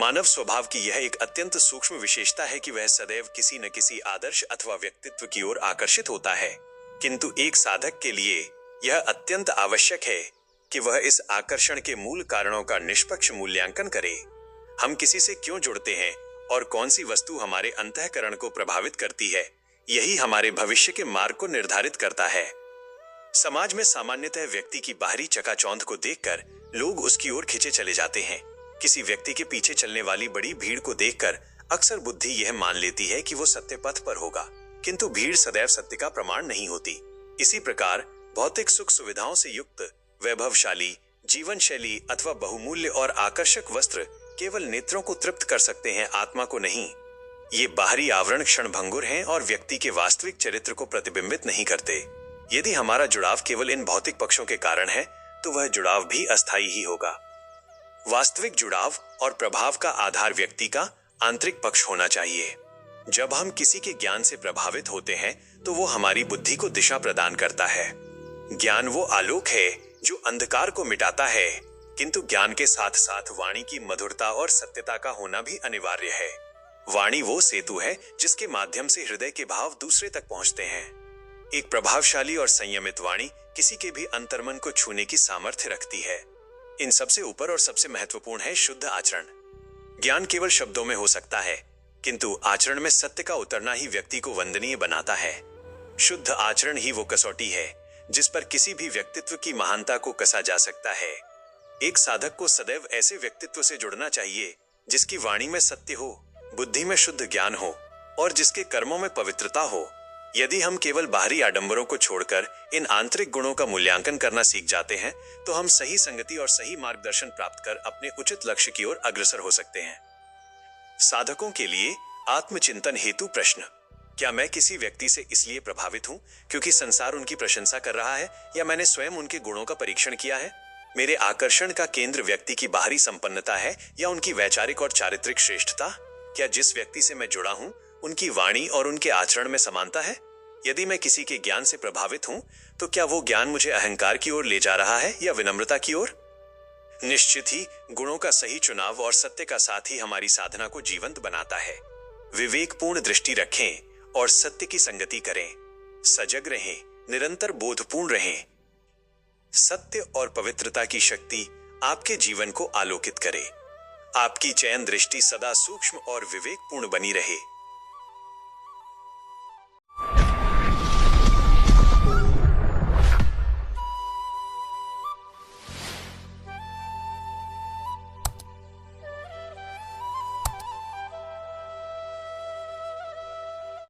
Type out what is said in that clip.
मानव स्वभाव की यह एक अत्यंत सूक्ष्म विशेषता है कि वह सदैव किसी न किसी आदर्श अथवा व्यक्तित्व की ओर आकर्षित होता है, किंतु एक साधक के लिए यह अत्यंत आवश्यक है कि वह इस आकर्षण के मूल कारणों का निष्पक्ष मूल्यांकन करे। हम किसी से क्यों जुड़ते हैं और कौन सी वस्तु हमारे अंतःकरण को प्रभावित करती है, यही हमारे भविष्य के मार्ग को निर्धारित करता है। समाज में सामान्यतः व्यक्ति की बाहरी चकाचौंध को देखकर लोग उसकी ओर खिंचे चले जाते हैं। किसी व्यक्ति के पीछे चलने वाली बड़ी भीड़ को देखकर अक्सर बुद्धि यह मान लेती है कि वो सत्य पथ पर होगा, किंतु भीड़ सदैव सत्य का प्रमाण नहीं होती। इसी प्रकार भौतिक सुख सुविधाओं से युक्त वैभवशाली जीवन शैली अथवा बहुमूल्य और आकर्षक वस्त्र केवल नेत्रों को तृप्त कर सकते हैं, आत्मा को नहीं। ये बाहरी आवरण क्षणभंगुर हैं और व्यक्ति के वास्तविक चरित्र को प्रतिबिंबित नहीं करते। यदि हमारा जुड़ाव केवल इन भौतिक पक्षों के कारण है, तो वह जुड़ाव भी अस्थायी ही होगा। वास्तविक जुड़ाव और प्रभाव का आधार व्यक्ति का आंतरिक पक्ष होना चाहिए। जब हम किसी के ज्ञान से प्रभावित होते हैं, तो वो हमारी बुद्धि को दिशा प्रदान करता है। ज्ञान वो आलोक है जो अंधकार को मिटाता है, किंतु ज्ञान के साथ साथ वाणी की मधुरता और सत्यता का होना भी अनिवार्य है। वाणी वो सेतु है जिसके माध्यम से हृदय के भाव दूसरे तक पहुंचते हैं। एक प्रभावशाली और संयमित वाणी किसी के भी अंतर्मन को छूने की सामर्थ्य रखती है। इन सबसे ऊपर और सबसे महत्वपूर्ण है शुद्ध आचरण। ज्ञान केवल शब्दों में हो सकता है, किंतु आचरण में सत्य का उतरना ही व्यक्ति को वंदनीय बनाता है। शुद्ध आचरण ही वो कसौटी है जिस पर किसी भी व्यक्तित्व की महानता को कसा जा सकता है। एक साधक को सदैव ऐसे व्यक्तित्व से जुड़ना चाहिए जिसकी वाणी में सत्य हो, बुद्धि में शुद्ध ज्ञान हो और जिसके कर्मों में पवित्रता हो। यदि हम केवल बाहरी आडंबरों को छोड़कर इन आंतरिक गुणों का मूल्यांकन करना सीख जाते हैं, तो हम सही संगति और सही मार्गदर्शन प्राप्त कर अपने उचित लक्ष्य की ओर अग्रसर हो सकते हैं। साधकों के लिए आत्मचिंतन हेतु प्रश्न। क्या मैं किसी व्यक्ति से इसलिए प्रभावित हूं क्योंकि संसार उनकी प्रशंसा कर रहा है, या मैंने स्वयं उनके गुणों का परीक्षण किया है? मेरे आकर्षण का केंद्र व्यक्ति की बाहरी संपन्नता है या उनकी वैचारिक और चारित्रिक श्रेष्ठता? क्या जिस व्यक्ति से मैं जुड़ा हूं उनकी वाणी और उनके आचरण में समानता है? यदि मैं किसी के ज्ञान से प्रभावित हूं, तो क्या वो ज्ञान मुझे अहंकार की ओर ले जा रहा है या विनम्रता की ओर? निश्चित ही गुणों का सही चुनाव और सत्य का साथ ही हमारी साधना को जीवंत बनाता है। विवेकपूर्ण दृष्टि रखें और सत्य की संगति करें। सजग रहें, निरंतर बोधपूर्ण रहें। सत्य और पवित्रता की शक्ति आपके जीवन को आलोकित करे। आपकी चयन दृष्टि सदा सूक्ष्म और विवेकपूर्ण बनी रहे।